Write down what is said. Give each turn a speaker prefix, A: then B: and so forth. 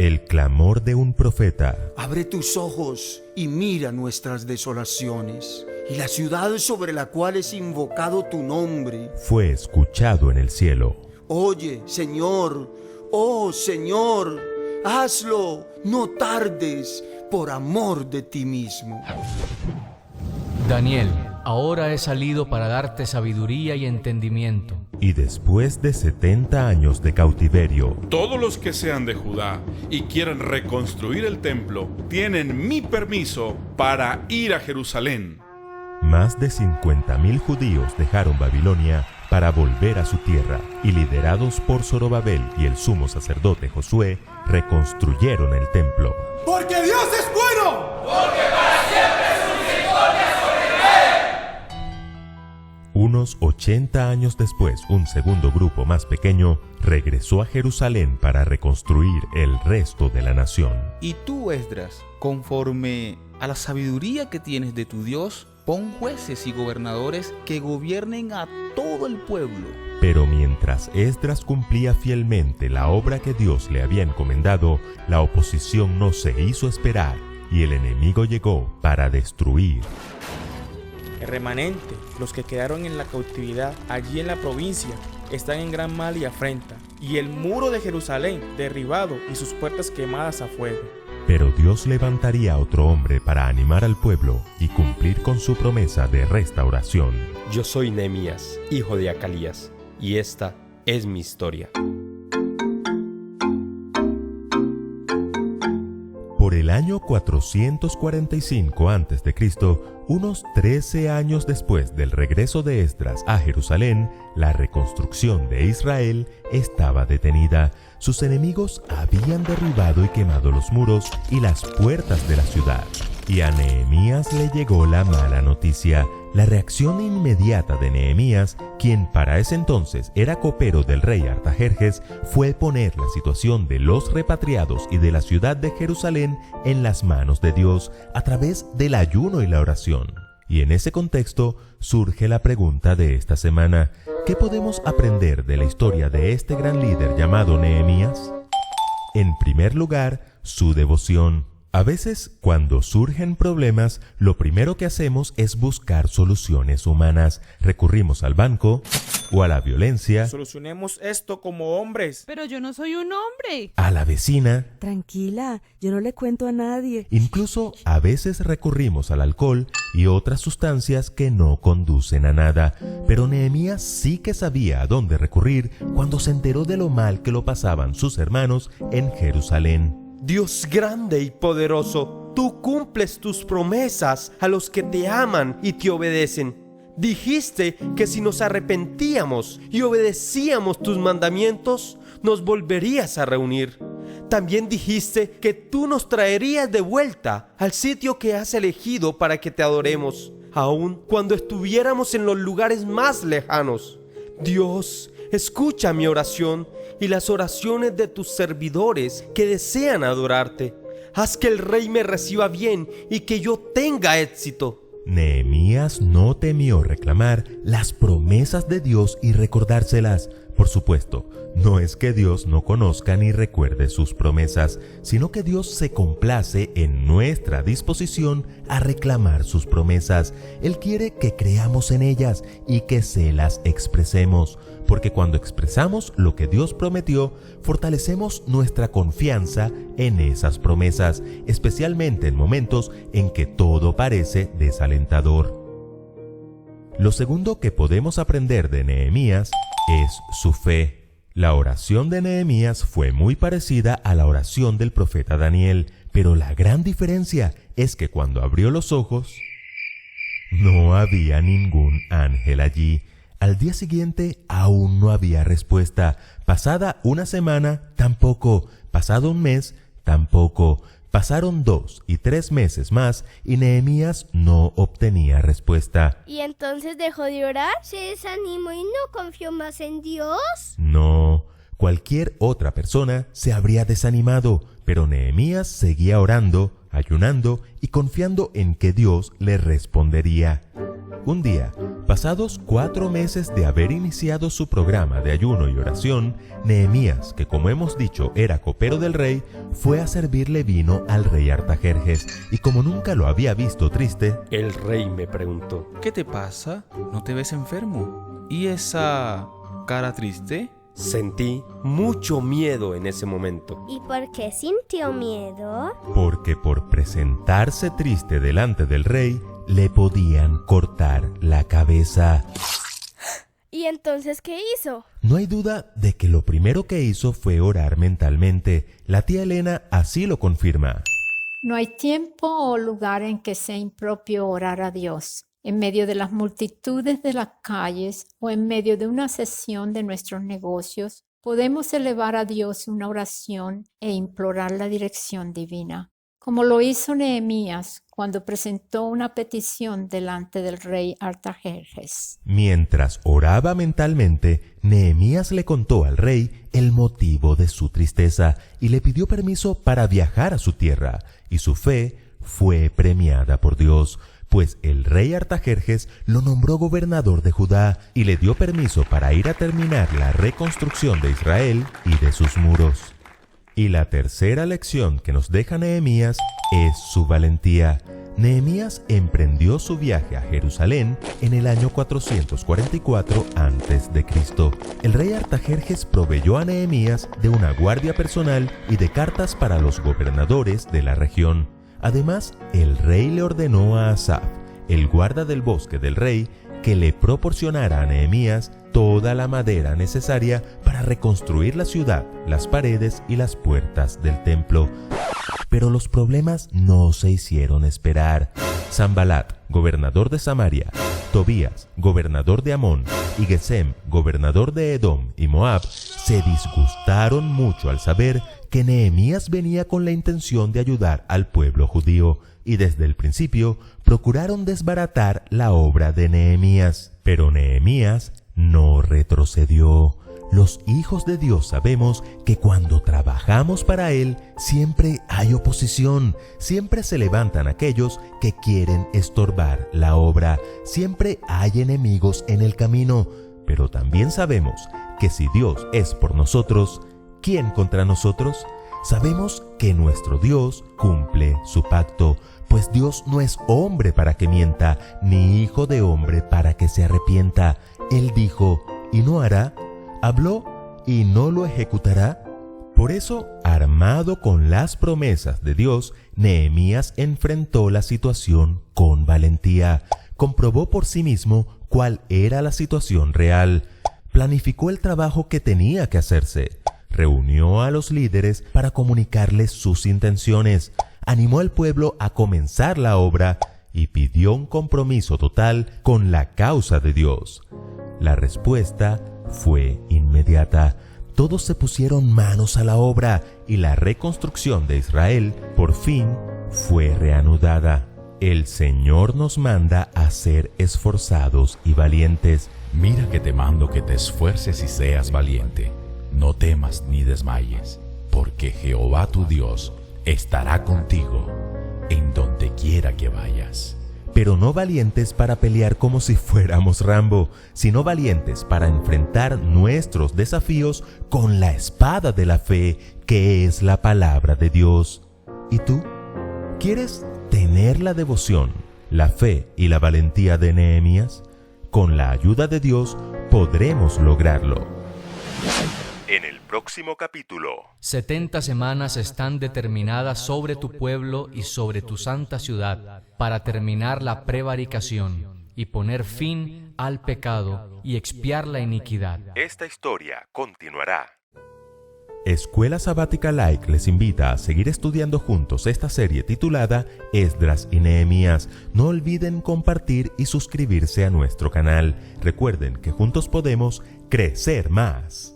A: El clamor de un profeta.
B: Abre tus ojos y mira nuestras desolaciones, y la ciudad sobre la cual es invocado tu nombre.
A: Fue escuchado en el cielo.
B: Oye, Señor, oh Señor, hazlo, no tardes, por amor de ti mismo.
C: Daniel, ahora he salido para darte sabiduría y entendimiento.
A: Y después de 70 años de cautiverio,
D: todos los que sean de Judá y quieran reconstruir el templo, tienen mi permiso para ir a Jerusalén.
A: más de 50.000 judíos dejaron Babilonia para volver a su tierra, y liderados por Zorobabel y el sumo sacerdote Josué, reconstruyeron el templo.
B: ¡Porque Dios es bueno!
E: ¡Porque para siempre su misericordia sobre Israel!
A: Unos 80 años después, un segundo grupo más pequeño regresó a Jerusalén para reconstruir el resto de la nación.
F: Y tú, Esdras, conforme a la sabiduría que tienes de tu Dios, pon jueces y gobernadores que gobiernen a todo el pueblo.
A: Pero mientras Esdras cumplía fielmente la obra que Dios le había encomendado, la oposición no se hizo esperar y el enemigo llegó para destruir.
G: El remanente, los que quedaron en la cautividad allí en la provincia, están en gran mal y afrenta, y el muro de Jerusalén derribado y sus puertas quemadas a fuego.
A: Pero Dios levantaría a otro hombre para animar al pueblo y cumplir con su promesa de restauración.
H: Yo soy Nehemías, hijo de Acalías, y esta es mi historia.
A: Por el año 445 a.C., unos 13 años después del regreso de Esdras a Jerusalén, la reconstrucción de Israel estaba detenida. Sus enemigos habían derribado y quemado los muros y las puertas de la ciudad. Y a Nehemías le llegó la mala noticia. La reacción inmediata de Nehemías, quien para ese entonces era copero del rey Artajerjes, fue poner la situación de los repatriados y de la ciudad de Jerusalén en las manos de Dios a través del ayuno y la oración. Y en ese contexto surge la pregunta de esta semana: ¿qué podemos aprender de la historia de este gran líder llamado Nehemías? En primer lugar, su devoción. A veces, cuando surgen problemas, lo primero que hacemos es buscar soluciones humanas. Recurrimos al banco o a la violencia.
G: Solucionemos esto como hombres.
I: Pero yo no soy un hombre.
A: A la vecina.
I: Tranquila, yo no le cuento a nadie.
A: Incluso a veces recurrimos al alcohol y otras sustancias que no conducen a nada. Pero Nehemías sí que sabía a dónde recurrir cuando se enteró de lo mal que lo pasaban sus hermanos en Jerusalén.
H: Dios grande y poderoso, tú cumples tus promesas a los que te aman y te obedecen. Dijiste que si nos arrepentíamos y obedecíamos tus mandamientos, nos volverías a reunir. También dijiste que tú nos traerías de vuelta al sitio que has elegido para que te adoremos, aun cuando estuviéramos en los lugares más lejanos. Dios, escucha mi oración y las oraciones de tus servidores que desean adorarte. Haz que el rey me reciba bien y que yo tenga éxito.
A: Nehemías no temió reclamar las promesas de Dios y recordárselas. Por supuesto, no es que Dios no conozca ni recuerde sus promesas, sino que Dios se complace en nuestra disposición a reclamar sus promesas. Él quiere que creamos en ellas y que se las expresemos, porque cuando expresamos lo que Dios prometió, fortalecemos nuestra confianza en esas promesas, especialmente en momentos en que todo parece desalentador. Lo segundo que podemos aprender de Nehemías es su fe. La oración de Nehemías fue muy parecida a la oración del profeta Daniel, pero la gran diferencia es que cuando abrió los ojos, no había ningún ángel allí. Al día siguiente aún no había respuesta. Pasada una semana, tampoco. Pasado un mes, tampoco. Pasaron 2 y 3 meses más y Nehemías no obtenía respuesta.
J: ¿Y entonces dejó de orar? ¿Se desanimó y no confió más en Dios?
A: No, cualquier otra persona se habría desanimado, pero Nehemías seguía orando, ayunando y confiando en que Dios le respondería. Un día, Pasados 4 meses de haber iniciado su programa de ayuno y oración, Nehemías, que como hemos dicho era copero del rey, fue a servirle vino al rey Artajerjes, y como nunca lo había visto triste,
H: el rey me preguntó:
F: ¿Qué te pasa? ¿No te ves enfermo? ¿Y esa cara triste?
H: Sentí mucho miedo en ese momento.
J: ¿Y por qué sintió miedo?
A: porque por presentarse triste delante del rey, le podían cortar la cabeza.
J: ¿Y entonces qué hizo?
A: No hay duda de que lo primero que hizo fue orar mentalmente. La tía Elena así lo confirma.
K: No hay tiempo o lugar en que sea impropio orar a Dios. En medio de las multitudes de las calles o en medio de una sesión de nuestros negocios, podemos elevar a Dios una oración e implorar la dirección divina, como lo hizo Nehemías cuando presentó una petición delante del rey Artajerjes.
A: Mientras oraba mentalmente, Nehemías le contó al rey el motivo de su tristeza y le pidió permiso para viajar a su tierra, y su fe fue premiada por Dios, pues el rey Artajerjes lo nombró gobernador de Judá y le dio permiso para ir a terminar la reconstrucción de Israel y de sus muros. Y la tercera lección que nos deja Nehemías es su valentía. Nehemías emprendió su viaje a Jerusalén en el año 444 a.C. El rey Artajerjes proveyó a Nehemías de una guardia personal y de cartas para los gobernadores de la región. Además, el rey le ordenó a Asaf, el guarda del bosque del rey, que le proporcionara a Nehemías toda la madera necesaria para reconstruir la ciudad, las paredes y las puertas del templo. Pero los problemas no se hicieron esperar. Sanbalat, gobernador de Samaria, Tobías, gobernador de Amón, y Gesem, gobernador de Edom y Moab, se disgustaron mucho al saber que Nehemías venía con la intención de ayudar al pueblo judío, y desde el principio procuraron desbaratar la obra de Nehemías. Pero Nehemías no retrocedió. Los hijos de Dios sabemos que cuando trabajamos para Él, siempre hay oposición, siempre se levantan aquellos que quieren estorbar la obra, siempre hay enemigos en el camino, pero también sabemos que si Dios es por nosotros, ¿quién contra nosotros? Sabemos que nuestro Dios cumple su pacto, pues Dios no es hombre para que mienta, ni hijo de hombre para que se arrepienta. Él dijo, y no hará, habló, y no lo ejecutará. Por eso, armado con las promesas de Dios, Nehemías enfrentó la situación con valentía, comprobó por sí mismo cuál era la situación real, planificó el trabajo que tenía que hacerse, reunió a los líderes para comunicarles sus intenciones, animó al pueblo a comenzar la obra y pidió un compromiso total con la causa de Dios. La respuesta fue inmediata. Todos se pusieron manos a la obra y la reconstrucción de Israel por fin fue reanudada. El Señor nos manda a ser esforzados y valientes.
L: Mira que te mando que te esfuerces y seas valiente. No temas ni desmayes, porque Jehová tu Dios estará contigo en donde quiera que vayas.
A: Pero no valientes para pelear como si fuéramos Rambo, sino valientes para enfrentar nuestros desafíos con la espada de la fe, que es la palabra de Dios. ¿Y tú? ¿Quieres tener la devoción, la fe y la valentía de Nehemías? Con la ayuda de Dios podremos lograrlo. En el próximo capítulo,
C: 70 semanas están determinadas sobre tu pueblo y sobre tu santa ciudad para terminar la prevaricación y poner fin al pecado y expiar la iniquidad.
A: Esta historia continuará. Escuela Sabática Like les invita a seguir estudiando juntos esta serie titulada Esdras y Nehemías. No olviden compartir y suscribirse a nuestro canal. Recuerden que juntos podemos crecer más.